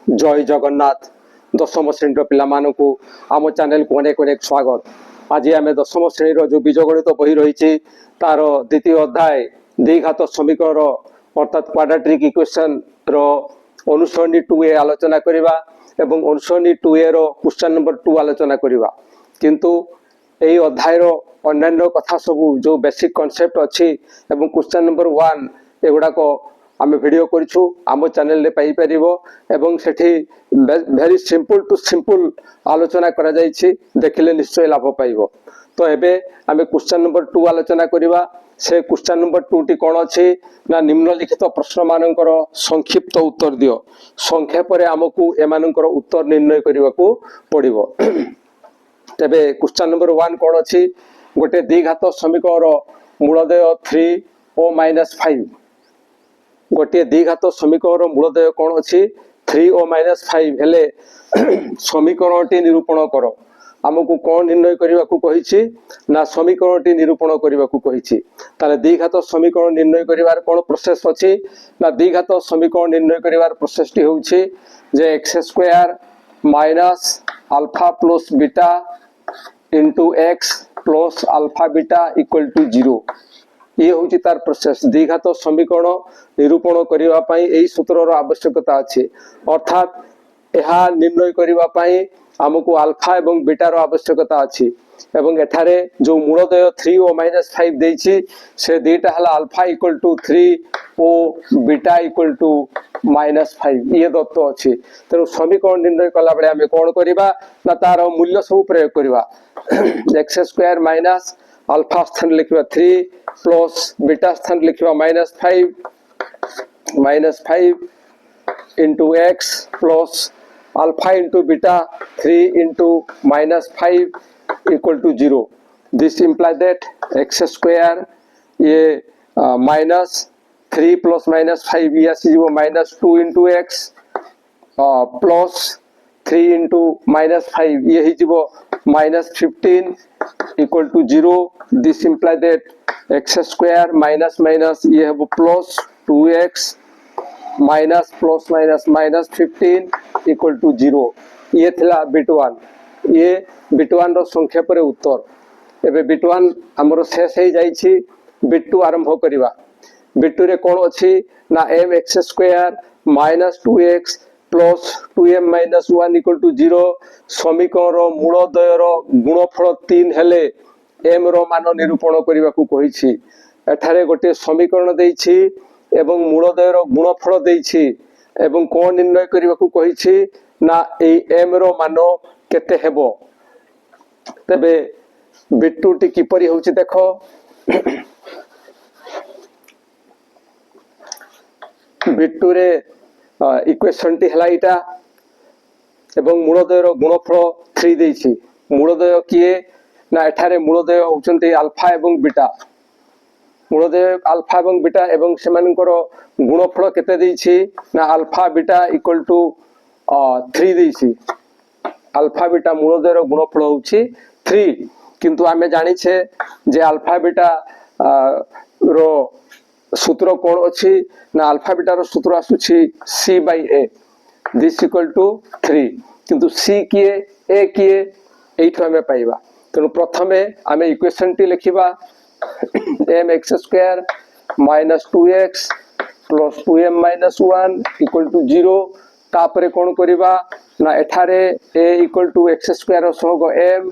जय जगन्नाथ दशम श्रेणी पिला आम चैनल को अनेक अनेक स्वागत। आज आम दशम श्रेणी जो बीजगणित बही रही तार द्वितीय अध्याय द्विघात समीकरण अर्थात क्वाड्रेटिक इक्वेशन रो अनुसरणी 2a आलोचना करवा एवं अनुसरणी 2a रो क्वेश्चन नंबर 2 आलोचना करवा। किंतु यही अध्याय अन्य कथा सबू जो बेसिक कॉन्सेप्ट अच्छी एवं क्वेश्चन नंबर 1 एगुड़ाक आम वीडियो करूँ आम चैनल पाई परिबो एवं सेठी वेरी सिंपल टू सिंपल आलोचना करा जायछि देखिले निश्चय लाभ पाइबो। तो एबे आम क्वेश्चन नंबर 2 आलोचना करवा। से क्वेश्चन नंबर 2 टी कौन अच्छी ना निम्नलिखित प्रश्न मानकर संक्षिप्त उत्तर दियो। संक्षेप रे आमको एमानकर उत्तर निर्णय करने को पड़िबो। तेबे क्वेश्चन नंबर 1 कौन अच्छी गोटे द्विघात समीकरण मूलदय 3o-5 गोटे द्विघात समीकरण मूलदय कौन अच्छी 3o-5 हेले समीकरण टी निरूपण करो। आमको कौन निर्णय करने को कही ना समीकरण टी निरूपण करने को कही। ताले द्विघात समीकरण निर्णय करिवार कौन प्रोसेस अच्छी ना द्विघात समीकरण निर्णय करिवार प्रोसेस टी होउछि जे x² minus alpha plus beta into x plus alpha beta equal to 0 ये हूँ तार प्रोसेस। द्विघात समीकरण निरूपण करने यही सूत्र आवश्यकता अच्छी अर्थात यह निर्णय करने आमको अल्फा एवं बीटार आवश्यकता अच्छी एवं एठारे जो मूलदय 3o-5 देछि से दुईटा हला अल्फा इक्वल टू 3 और बीटा इक्वल टू -5 ये दत्त अच्छी। तेणु समीकरण निर्णय कला बेले आम कौन करवा ना तार मूल्य सब प्रयोग करवा। x² माइनस अल्फा स्थान लिखा 3 प्लस बीटा स्थान लिखा -5 into x plus alpha into beta 3 into -5 equal to 0। This imply that x² ये माइनस 3 प्लस -5 ये आसीजिवो -2 इंटू x प्लस 3 इंटू -5 ये हिजिवो -15 equal to 0। This imply that x² minus minus ये है plus 2x minus plus minus -15 equal to 0 ये थिला bit 1। ये बिट 1 रो संक्षेप रे उत्तर। एबे बिट 1 हमरो शेष हो जाइछि बिट 2 आरंभ करवा। बिट 2 रे कोन अछि ना mx² minus 2x plus 2m-1 equal to 0 समीकरण मूलदय रो गुणफल 3 हेले m रो मान निरूपण करबा को कहिछि। एठारे गोटे समीकरण देइछि एवं मूलदय रो गुणफल देइछि एवं कोन निर्णय करबा को कहिछि ना ए m रो मान केते हेबो। तबे बिट 2 टी किपरि होछि देखो। बिट 2 रे इक्वेशन टी हला इटा एवं मूलदय रो गुणफल 3 देइछि। मूलदय किए ना एठारे मूलदय होचंती अल्फा एवं बीटा। मूलदय अल्फा एवं बीटा एवं सेमानकर गुणफल केते देइछि ना अल्फा बीटा इक्वल टू 3 देइछि। अल्फा बीटा मूलदय रो गुणफल होछि 3 किंतु आमे जानि छे जे अल्फा बीटा रो सूत्र कोन अछि ना अल्फा बीटा रो सूत्र आसुछि c/a दिस इक्वल टू 3 किंतु c किए a किए एठो आमे पाइबा। तेणु प्रथमे आमे इक्वेशन टी लिखिबा mx² minus 2x plus 2m-1 equal to 0। तापरे कौन करिबा ना एठारे a इक्वल टू x² रो सहग m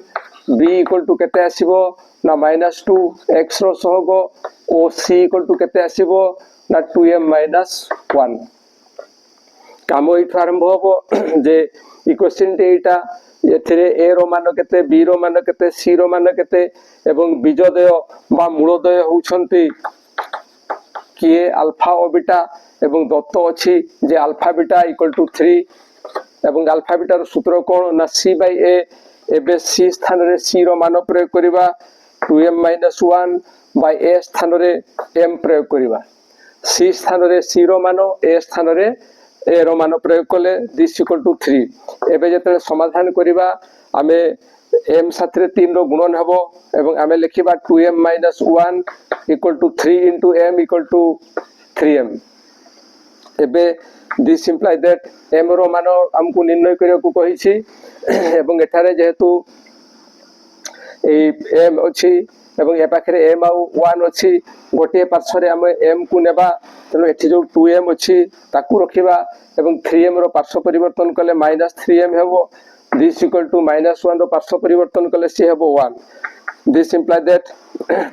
b इक्वल टू केते आसीबो ना -2 x रो सहग ओ c इक्वल टू केते आसीबो ना 2m-1। काम एठो आरंभ होबो जे इक्वेशन टी एटा एथिरे a रो मान केते b रो मान केते c रो मान केते एवं बीजदय बा मूलदय होउछंती किए अल्फा और बीटा एवं दत्त अछि जे अल्फा बीटा इक्वल टू 3 एवं अल्फा बीटा रो सूत्र कोन ना c/a। एबे c स्थान रे c रो मान प्रयोग करबा 2m-1 बाय a स्थान रे m प्रयोग करबा। c स्थान रे c रो मान a स्थान रे a रो मान प्रयोग कले दिस इक्वल टू 3। एबे जते समाधान करबा आमे m साथ रे 3 रो गुणन हबो एवं आमे लिखिबा 2m-1 equal to 3 into m equal to 3m। एबे दिस इम्प्लाय दैट m रो मान हमको निर्णय करिया को कहिछि एवं एठारे जेहेतु ए m अछि एवं ए पाखरे m आउ 1 अछि गोटे पार्श्व रे हम m को नेबा तेनो एठी जो 2m अछि ताकू रखिबा एवं 3m रो पार्श्व परिवर्तन कले -3m हेबो दिस इक्वल टू -1 रो पार्श्व परिवर्तन कले सी हेबो 1 this imply that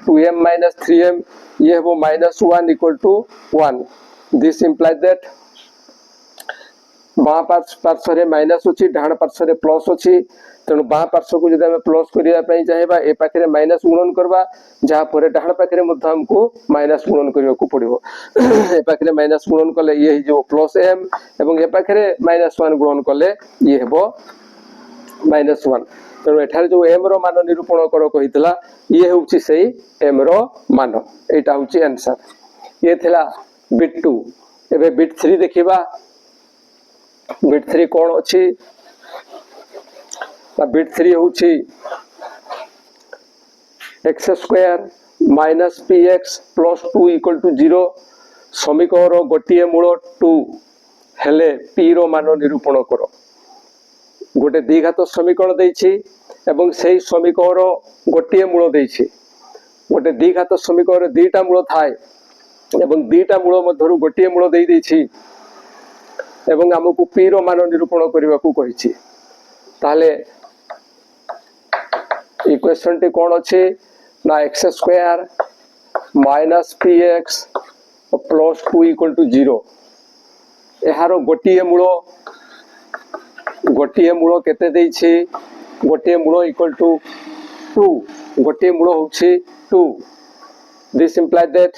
2m - 3m ये हेबो -1 equal to 1 this imply that बाँ पार्श्व रे माइनस अछि डाहाण पार्श्व रे प्लस अछि तेणु बाँ पार्श्व को जदि हम प्लस करिया पई चाहेबा ए पाखरे माइनस गुणन करबा जहा परे डाहाण पाखरे मध्ये हमको माइनस गुणन करिया को पड़िबो ए पाखरे माइनस गुणन कले ये जो प्लस m एवं ए पाखरे -1 गुणन कले ये हेबो -1 तेणु एठारे जो m रो मान निरूपण कर कहितला ये होउची सेही m रो मान एटा होउची आंसर ये थिला बिट 2 एबे बिट 3 देखिबा बिट 3 कौन अच्छी बिट 3 होची x square minus p x plus 2 equal to 0 समीकरण गोटे मूल 2 हेले पी रो मान निरूपण कर गोटे द्विघात समीकरण देछि एवं सेही समीकरण गोटे मूल देछि गोटे द्विघात समीकरण दुईटा मूल थाए एवं दुईटा मूल मध्यरु गोटे मूल देई देछि एवं हमको पी रो मान निरूपण करने को कही ताले इक्वेशन टी कौन अच्छे ना x square minus p x plus 2 equal to 0 यार गोटे मूल केते देछि गोटे मूल इक्वल टू 2 गोटे मूल होछि 2 दिस इम्प्लाय दैट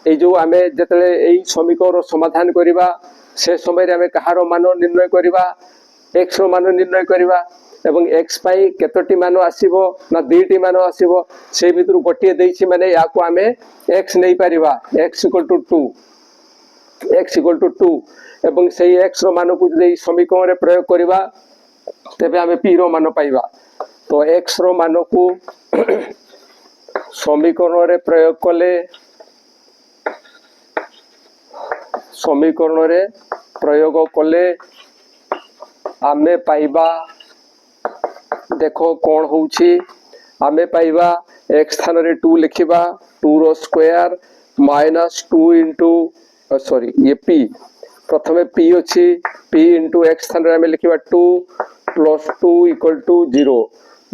ए जो आमे जतले एई समीकरण समाधान करिबा से समय रे आमे कहार मान निर्णय करिबा x रो मान निर्णय करिबा एवं x पाई केतोटी मान आसीबो ना दुईटी मान आसीबो से भितरु गोटे देछि माने या को आमे x नै परिबा x = 2 एवं सेही x रो मान को जदि समीकरण रे प्रयोग करिबा तबे आमे p रो मान पाइबा तो x रो मान को समीकरण रे प्रयोग कले समीकरण रे प्रयोग कले आमे पाइबा देखो कौन होउछि आमे पाइबा x स्थान रे 2 लिखिबा 2 रो स्क्वायर माइनस 2 इंटू सॉरी ये p प्रथमे p अछि p इंटू x स्थान रे आमे लिखिबा 2 plus 2 equal to 0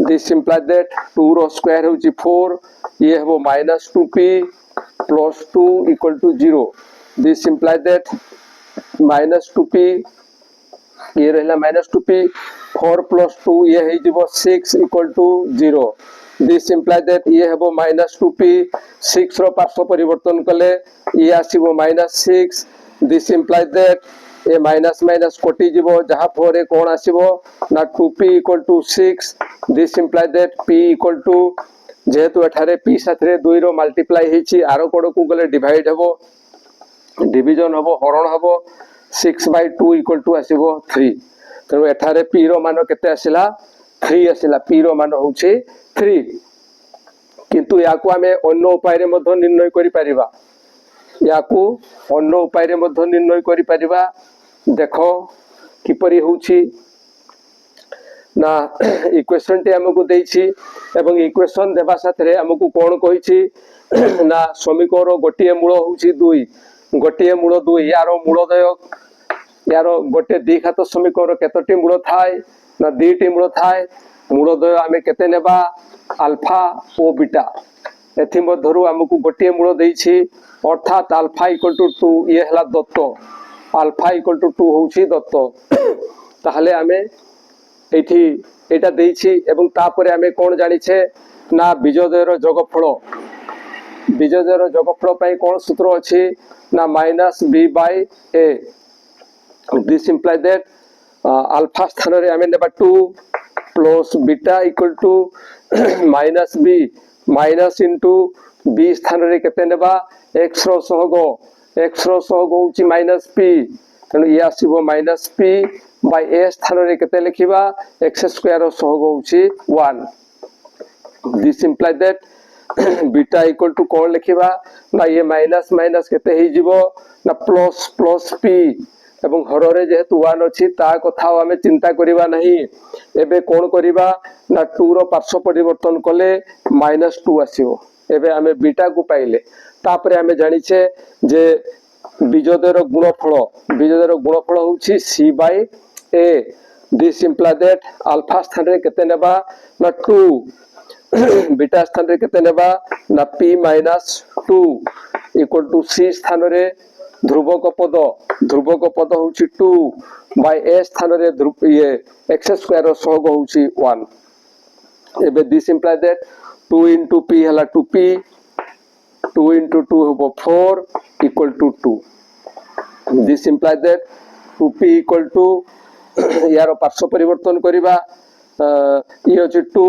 this imply that 2 रो स्क्वायर होउछि 4 ये हेबो minus 2p plus 2 equal to 0 this imply that minus 2p ये रहला माइनस 2p 4 प्लस 2 ये है जीवो 6 equal to 0 this imply that ये हेबो माइनस 2p 6 रो पार्श्व परिवर्तन कले ये आसीबो माइनस 6 दिस इम्प्लाय दैट ए माइनस माइनस कोटी जीवो जहा फोरे कोन आसीबो ना 2p equal to 6 this imply that p equal to जेहेतु एठारे p साथरे 2 रो मल्टीप्लाई हेछि आरो कोड को गले डिवाइड हेबो डिवीजन हबो हरण हबो 6/2 इक्वल टू आसीबो 3 तेणु एठारे p रो मान केते आसिला 3 आसिला p रो मान होउछि 3 किंतु याकू आमे अन्य उपाय रे मध्य निर्णय करि परिबा याकू अन्य उपाय रे मध्य निर्णय करि परिबा देखो किपरि होउछि ना इक्वेशन टे हमको देछि एवं इक्वेशन देबा साथरे हमको कोन कहिछि ना समीकरण गोटे मूल होउछि 2 गोटे मूल 2 यारो मूलदय यारो गोटे द्विघात समीकरण केतोटी मूल थाए ना दुईटी मूल थाए मूलदय आमे केते नेबा अल्फा ओ बीटा एथि मध्यरु हमको गोटे मूल देछि अर्थात अल्फा इक्वल टू 2 ये हला दत्त अल्फा इक्वल टू 2 होउछि दत्त ताहले आमे एठी एटा देछि एवं तापरे आमे कोन जानिछे ना बीजोदयर जोगफल पई कोन सूत्र अछि ना minus b/a this imply that alpha स्थान रे आमे नेबा 2 plus beta equal to minus b minus into b स्थान रे केते नेबा x रो सहग होउची माइनस p तेणु ये आसीबो माइनस p बाय a स्थान रे केते लिखिबा x स्क्वायर रो सहग होउची 1 this imply that beta equal to कौन लिखिबा ना ये माइनस माइनस केते ही जीवो ना प्लस प्लस पी एवं हर रे जेहेतु 1 अछि ता कथा आमे चिंता करिबा नहीं एबे कोन करिबा ना 2 रो पार्श्व परिवर्तन कले -2 आसीबो एबे आमे बीटा को पाइले तापरे आमे जानि छे जे बीजोदर गुणफल होउछि c by a this imply that alpha स्थान रे केते नेबा ना 2 बीटा स्थान रे केते नेबा ना p - 2 इक्वल टू c स्थान रे ध्रुवक पद होउछि 2 बाय a स्थान रे ये x स्क्वायर रो सहग होउछि 1 एबे this imply that 2 into p हला 2p 2 into 2 होबो 4 equal to 2 this imply that 2p equal to यार पार्श्व परिवर्तन करिबा ये होछि 2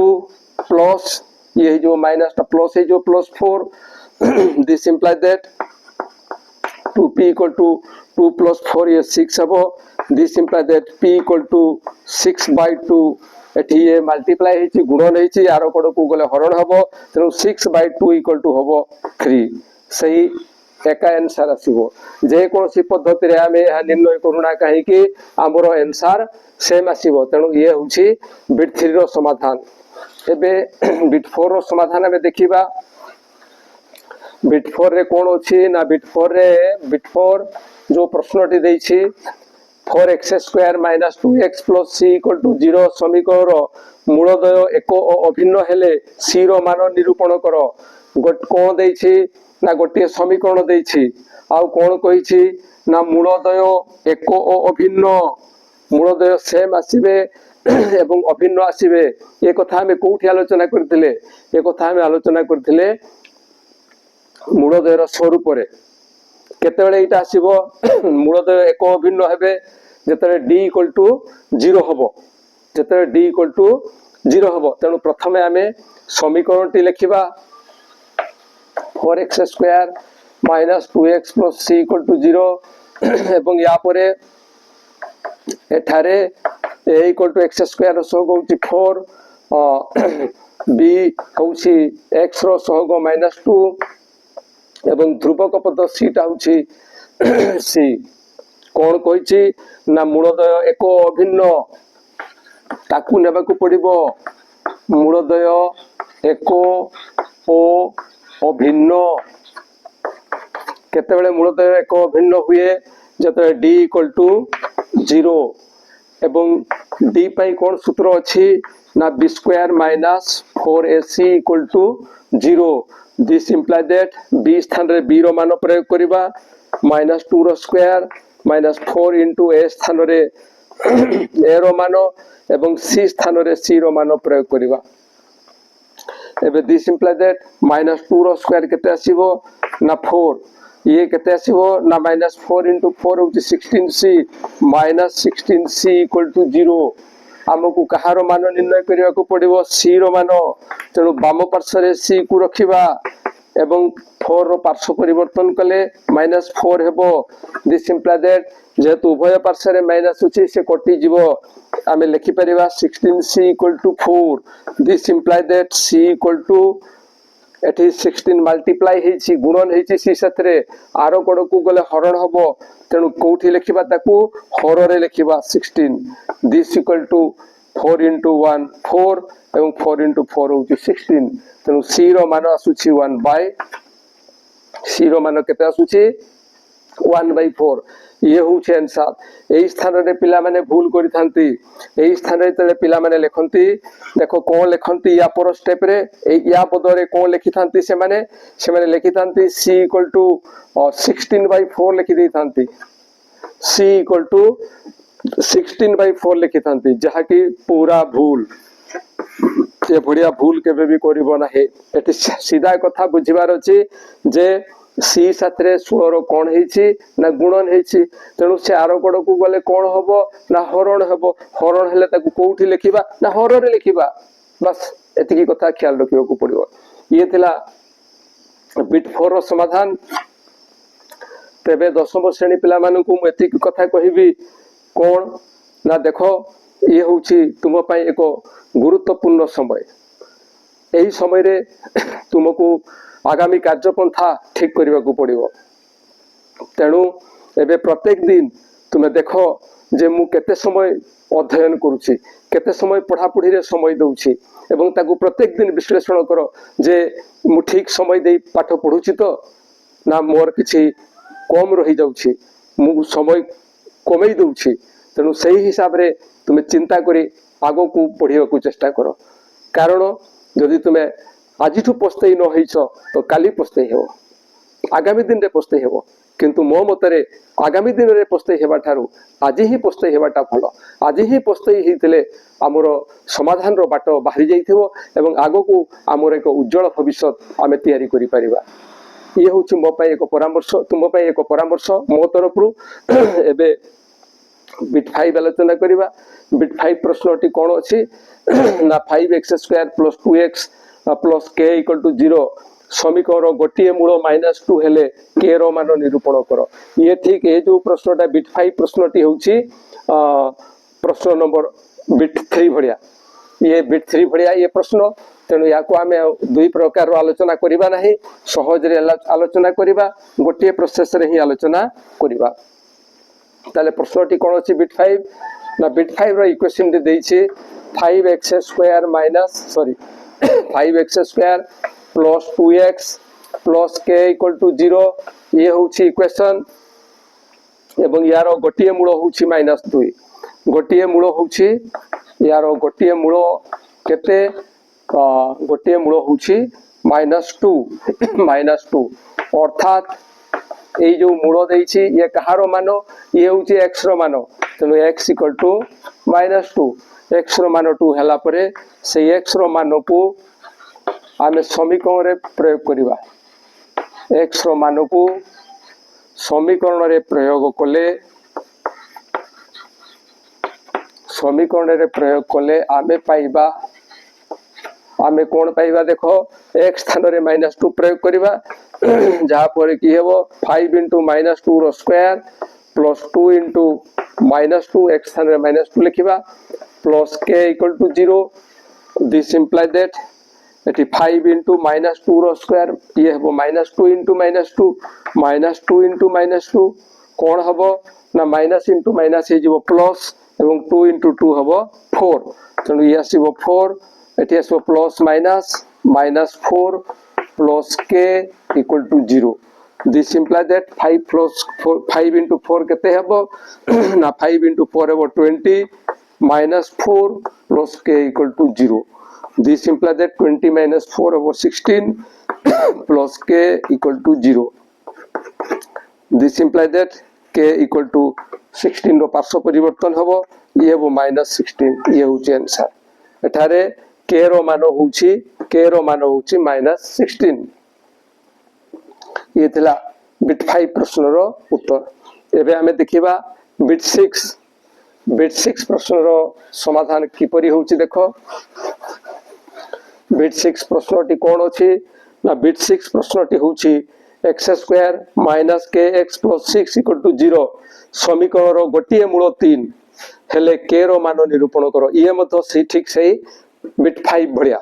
प्लस ये जो माइनस टा प्लस है जो plus 4 this imply that 2p equal to 2 plus 4 ये 6 हबो this imply that p equal to 6 by 2 एठी ये मल्टीप्लाई हेची गुणन हेची यार कोड को गले हरण हबो तेनु 6 by 2 equal to हबो 3 सही एका आंसर आसीबो जे कोनसी पद्धति रे आमे निर्णय करूना काहे कि हमरो आंसर सेम आसीबो तेनु ये होची बिट 3 रो समाधान एबे बिट 4 रो समाधान में देखिबा बिट 4 रे कोन अछि ना बिट 4 जो प्रश्नटी देछि 4x square minus 2x plus c equal to 0 समीकरण मूलदय एक अभिन्न हेले c रो मान निरूपण करो कोन देछि ना गोटे समीकरण देछि आउ कोन कहिछि ना मूलदय एक अभिन्न मूलदय सेम आसीबे एवं अभिन्न आसीबे ए कथा हम कोठी आलोचना करथिले ए कथा हम आलोचना करथिले मूलदयर स्वरूप रे केतेबेले इटा आसीबो मूलदय एक अभिन्न हेबे जेतरे d इक्वल टू 0 हबो जेतरे d इक्वल टू 0 हबो तेनु प्रथमे आमे समीकरणटी लिखिबा 4x square minus 2x plus c equal to 0 एवं या परे एठारे a equal to x square रो सहग होची 4 b होची x रो सहग -2 एवं ध्रुवक पद c टा होची c कोन कहिछि ना मूलदय एक अभिन्न ताकू नेबा को पड़िबो मूलदय एक अभिन्न केतेबेले मूलदय एक अभिन्न हुए जते d इक्वल टू 0 एवं d पई कोन सूत्र अछि ना b square minus 4ac equal to 0 this imply that b स्थान रे b रो मान प्रयोग करिबा -2 रो स्क्वायर -4 into a स्थान रे a रो मान एवं c स्थान रे c रो मान प्रयोग करिबा एबे दिस इंप्लाय दैट -2 रो स्क्वायर केते आसीबो ना 4 ये केते आसीबो ना -4 into 4 होची 16c -16c equal to 0 हमकु कहारो मान निर्णय करिया को पड़िबो c रो मान तेनु बाम पार्श्व रे c को रखिबा एवं 4 रो पार्श्व परिवर्तन कले -4 हेबो दिस इंप्लाय दैट जेतु उभय पार्श्व रे माइनस अछि से कटि जीवो आमे लिखि परिबा 16c equal to 4 this imply that c equal to एठी 16 मल्टीप्लाई हेछि गुणन हेछि c सतरे आरो कोड को गले हरण हबो तेनु कोठी लिखिबा ताकू हर रे लिखिबा 16 दिस इक्वल टू 4 into 1 4 एवं 4 into 4 होछि 16 तेनु c रो मान आसुछि 1 by c रो मान केते आसुछि 1 by 4 ये होछि आंसर एई स्थान रे पिला माने भूल करि थांती एई स्थान रे तले पिला माने लेखंती देखो कोन लेखंती या पर स्टेप रे या पद रे कोन लिखि थांती से माने लिखि थांती c इक्वल टू 16 by 4 लिखि दै थांती c इक्वल टू 16 by 4 लिखि थांती जहा कि पूरा भूल ये बढ़िया भूल केबे भी करिवो नाही एटी सीधा कथा बुझिबार अछि जे सी साथरे 16 रो कोन हेछि ना गुणन हेछि तेनु से आरो कोड को गले कोन हबो ना हरण हेले ताकू कोठी लिखिबा ना हर रे लिखिबा बस एतिकी कथा ख्याल रखियो को पड़िबो ये थिला बिट 4 रो समाधान तेबे दशम श्रेणी पिला मानु को एतिकी कथा कहिबी कोन ना देखो ये होछि तुम पई एको गुरुत्वपूर्ण समय एही समय रे तुमको आगामी कार्यपंथा ठीक करने को पड़ो। तेणु एबे प्रत्येक दिन तुम्हें देख जे मु केते समय अध्ययन करुछि, केते समय पढ़ापढ़ी रे समय दउछि एवं ताकू प्रत्येक दिन विश्लेषण कर जे मु ठीक समय दे पाठ पढ़ुछि तो ना मोर किछि कम रही जाउछि, मु समय कमई दउछि। तेणु सही हिसाब रे तुम्हें चिंता करी आगो को पढ़िया को चेष्टा कर। कारण जदि तुम्हें आज पस्तई न होइछ तो काली पस्तई हेबो, आगामी दिन रे पस्तई हेबो। किंतु मो मतरे आगामी दिन रे पस्तई हेबा ठारू आज ही पस्तई हेबाटा भलो। आज ही पस्तई हेतिले आमर समाधान रो बाट बाहरी जाइथिबो एवं आगो को आमर एक उज्जवल भविष्य आमे तैयारी करि परिबा। ये होछि मो पय एक परामर्श, तुम पय एक परामर्श मो तरफ रु। एबे बिट 5 आलोचना करिबा। बिट 5 प्रश्नटी कोन अछि ना 5x² + 2x + k = 0 समीकरण गोटे मूल -2 हेले k रो मान निरूपण कर। ये ठीक ये जो प्रश्नटा बिट 5 प्रश्नटी होछि प्रश्न नंबर बिट 3 भड़िया। ये बिट 3 भड़िया ये प्रश्न। तेणु या को आमे दुई प्रकार आलोचना करिबा नाही, सहज रे आलोचना करिबा, गोटे प्रोसेस रे ही आलोचना करिबा। ताले प्रश्नटी कोन अछि बिट 5 ना बिट 5 रो इक्वेशन दे दैछि 5x² + 2x + k = 0 ये होछि इक्वेशन। एवं यार गोटे मूल होछि -2, गोटे मूल होछि यार गोटे मूल केते गोटे मूल होछि -2 अर्थात ये जो मूल देछि ये कहारो मान ये होछि x रो मान। तेणु x = -2, x रो मान 2 हला परे से x रो मान को आमे समीकरण रे प्रयोग करिबा। x रो मान को समीकरण रे प्रयोग कले आमे पाइबा, आमे कोन पाइबा देखो x स्थान रे -2 प्रयोग करिबा जहा पर कि हेबो 5 * -2 रो स्क्वायर + 2 * -2 x स्थान रे -2 लिखिबा + k = 0। दिस इंप्लाई दैट एटी 5 * -2 रो स्क्वायर ये हेबो -2 * -2 -2 कोन हेबो ना माइनस इंटू माइनस हे जिवो प्लस एवं 2 * 2 हेबो 4। तेणु ये आसीबो 4 एटी आसीबो plus minus -4 + k = 0। This imply that 5 * 4 केते हेबो ना 5 * 4 हेबो 20 -4 + k = 0। This implies that 20 - 4 over 16 plus k = 0. This implies that k = 16 रो पार्श्व परिवर्तन हबो ये हबो -16 ये होची आंसर। एठारे k रो मान होची -16। ये थिला बिट 5 प्रश्न रो उत्तर। एबे हमें देखिबा बिट 6 प्रश्न रो समाधान किपरि होची देखो। बिट 6 प्रश्नटी कोन अछि ना बिट 6 प्रश्नटी होछि x² - kx + 6 = 0 समीकरण रो गोटे मूल 3 हेले k रो मान निरूपण करो। ये मतो सही ठीक सही बिट 5 भड़िया।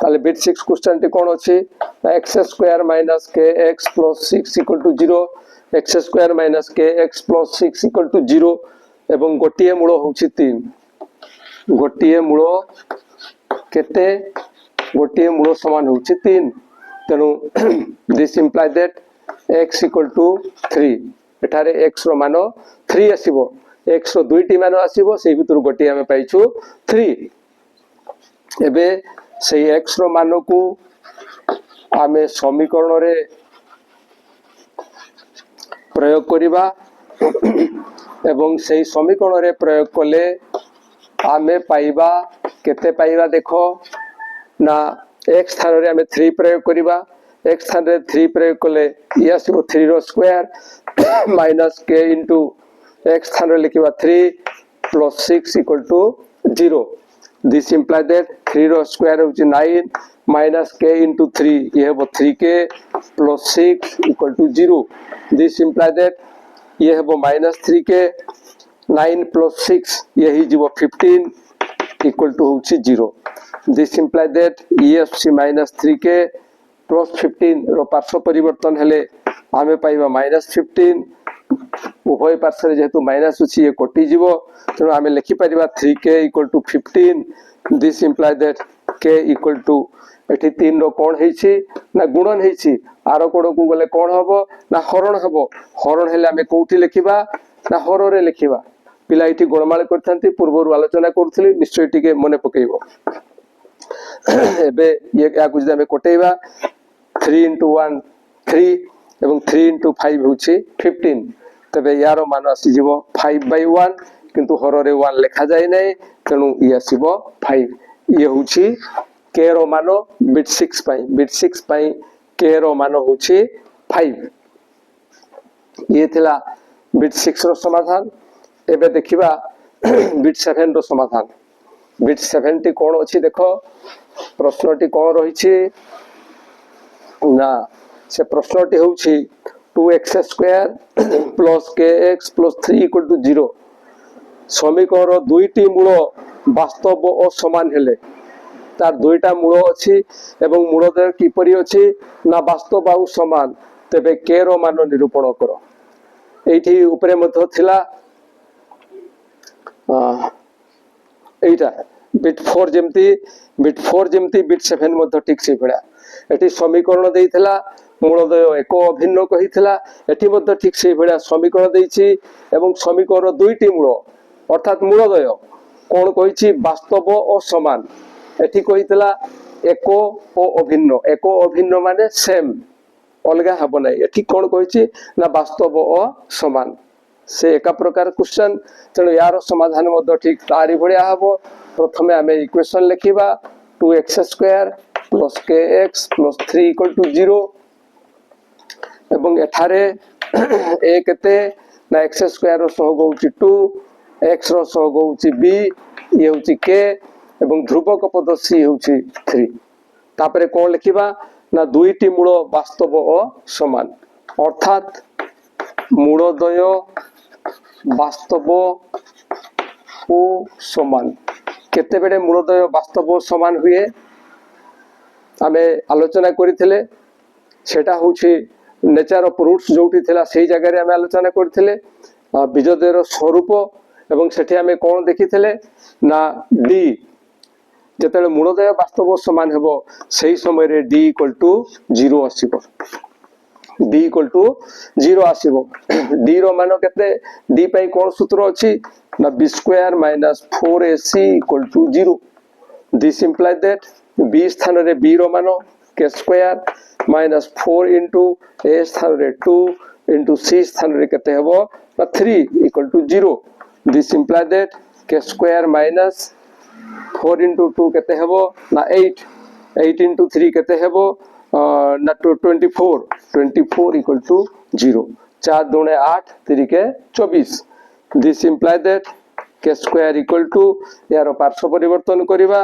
ताले बिट 6 क्वेश्चन टी कोन अछि x² - kx + 6 = 0 x² - kx + 6 = 0 एवं गोटे मूल होछि 3 गोटे मूल केते गोटे मूल समान होछि 3। तेणु दिस इंप्लाई दैट x = 3 एठारे x रो मान 3 आसीबो, x रो दुईटी मान आसीबो सेही भितर गोटे हमें पाइछु 3। एबे सेही x रो मान को आमे समीकरण रे प्रयोग करिबा एवं सेही समीकरण रे प्रयोग कले आमे पाइबा केते पाइबा देखो ना x स्थान रे आमे 3 प्रयोग करिबा। x स्थान रे 3 प्रयोग कले ये आसीबो 3 रो स्क्वायर -k * x स्थान रे लिखिबा 3 + 6 = 0। दिस इंप्लाई दैट 3 रो स्क्वायर होची 9 - k * 3 ये हेबो 3k + 6 = 0। दिस इंप्लाई दैट ये हेबो -3k 9 + 6 ये ही जीवो 15 इक्वल टू होची 0 दिस इंप्लाय दैट ये अछि -3k प्लस 15 रो पार्श्व परिवर्तन हेले आमे पाइबा -15 उभय पार्श्व जेहेतु माइनस अछि ये कटि जीवो तेणु आमे लिखि परिबा 3k equal to 15 this imply that k equal to एठी 3 रो कोन हेछि ना गुणन हेछि आरो कोड को गले कोन हबो ना हरण हबो हरण हेले आमे कोठी लिखिबा ना हरो रे लिखिबा पिला इठी गोळमाळ करथांती पूर्वरु आलोचना करथली निश्चय टिके मने पकेइबो एबे ये या कुछ आमे कोटेइबा 3 into 1 3 एवं 3 into 5 होछि 15 तबे यारो मान आसी जीवो 5/1 किंतु हरो रे 1 लिखा जाय नै तेनु ये आसीबो 5 ये होछि k रो मानो बिट 6 पई k रो मानो होछि 5 ये थिला बिट 6 रो समाधान एबे देखिबा बिट 7 रो समाधान बिट 7 टी कोन अछि देखो प्रश्नटी कोन रहिछि ना से प्रश्नटी होछि 2x² plus kx plus 3 equal to 0 समीकरण दुईटी मूल वास्तव और समान हेले तार दुईटा मूल अछि एवं मूलद्वय किपरि अछि ना वास्तव आउ समान तबे k रो मान निरूपण करो एठी ऊपरे मध्य थिला एटा बिट 4 जेमती बिट 7 मध्य ठीक से भड़ा एठी समीकरण देइथिला मूलद्वय एको अभिन्न कहिथिला एठी मध्य ठीक से भड़ा समीकरण देइछि एवं समीकरण दुईटी मूल अर्थात मूलद्वय कोन कहिछि वास्तव और समान एठी कहिथिला एको ओ अभिन्न माने सेम अलगा हबो नै एठी कोन कहिछि ना वास्तव और समान से एका प्रकार क्वेश्चन तेणु यार समाधान मध्य ठीक तारी भलिया हबो प्रथमे आमे equation लिखिबा 2x² plus kx plus 3 equal to 0 एवं एठारे a केते ना x² रो सहग होची 2 x रो सहग होची b ये होची k एवं ध्रुवक पद c होची 3 तापरे कोन लिखिबा ना दुईटी मूल वास्तव और समान अर्थात मूलद्वय वास्तव और समान केते बेडे मूलद्वय वास्तव और समान हुए आमे आलोचना करिथिले सेटा होछि नेचर ऑफ रूट्स जोठी थिला सेही जगह रे आमे आलोचना करिथिले बीजद्वयर स्वरूप एवं सेठी आमे कोन देखिथिले ना d जेतेले मूलद्वय वास्तव समान हेबो सेही समय रे d = 0 आसीबो d = 0 आसीबो d रो मानो केते d पई कोन सूत्र अछि ना b² - 4ac = 0 this imply that b स्थान रे b रो मानो k² - 4 into a स्थान रे 2 into c स्थान रे केते हेबो ना 3 = 0 this imply that k² - 4 into 2 केते हेबो ना 8 into 3 केते हेबो ना 24 = 0 4 दूने 8 3 के 24 दिस इंप्लाय दैट k² = यार पार्श्व परिवर्तन करिबा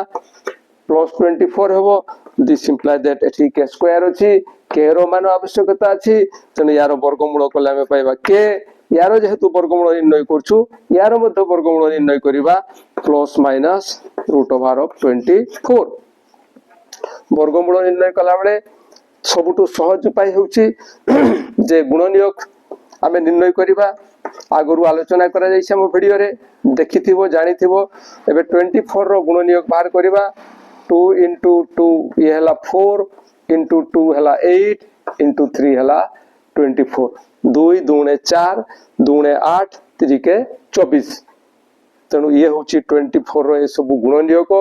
प्लस 24 हेबो दिस इंप्लाय दैट एठी k² अछि k रो मान आवश्यकता अछि तने यार वर्गमूल कले हम पाइबा k यार जेहेतु वर्गमूल निर्णय करछु यार मध्य वर्गमूल निर्णय करिबा प्लस माइनस √24 वर्गमूल निर्णय कला बेले सबुटु सहज उपाय होछि जे गुणनियोग आमे निर्णय करिबा आगरु आलोचना करा जाइछ हम वीडियो रे देखिथिबो जानिथिबो एबे 24 रो गुणनियोग बाहर करिबा 2 into 2 ये हला 4 into 2 हला 8 into 3 हला 24 2 दूने 4 दूने 8 3 के 24 तेणु ये होची 24 रो ए सब गुणनियोग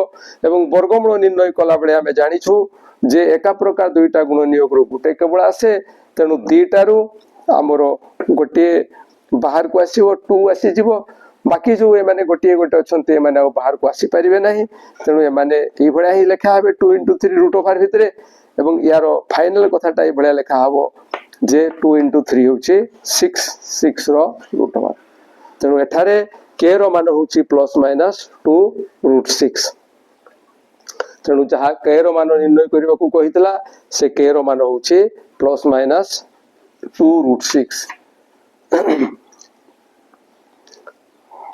एवं वर्गमूल निर्णय कला बेले हमें जानिछु जे एका प्रकार दुईटा गुणनियोग रो गुटे केवल आसे तेणु दीटारू हमरो गोटे बाहर को आसीबो 2 आसी जीवो बाकी जो ए माने गोटे गोटे अछंते ए माने बाहर को आसी परिबे नाही तेणु ए माने ई भळा ही लेखा हबे 2 into 3 √over भितरे एवं यारो फाइनल कथाटा ई भळा लेखा हबो जे 2 into 3 होची 6 रो √over तेणु एठारे k रो मान होची प्लस माइनस 2√6 तेणु जहा k रो मान निर्णय करबा को कहितला से k रो मान होची प्लस माइनस 2√6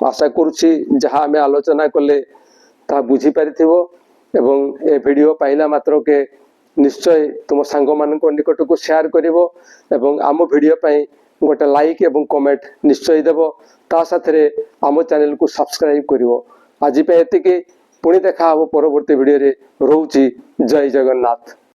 आशा करूची जहा हमें आलोचना कले ତାହା ବୁଝିପାରିଥିବ ଏବଂ ଏ ଭିଡ଼ିଓ ପାଇଲା ମାତ୍ରକେ ନିଶ୍ଚୟ ତୁମ ସାଙ୍ଗମାନଙ୍କ ନିକଟକୁ ସେୟାର କରିବ ଏବଂ ଆମ ଭିଡ଼ିଓ ପାଇଁ ଗୋଟେ ଲାଇକ୍ ଏବଂ କମେଣ୍ଟ ନିଶ୍ଚୟ ଦେବ। ତା ସାଥିରେ ଆମ ଚ୍ୟାନେଲକୁ ସବସ୍କ୍ରାଇବ କରିବ। ଆଜି ପାଇଁ ଏତିକି, ପୁଣି ଦେଖା ହେବ ପରବର୍ତ୍ତୀ ଭିଡ଼ିଓରେ। ରହୁଛି, ଜୟ ଜଗନ୍ନାଥ।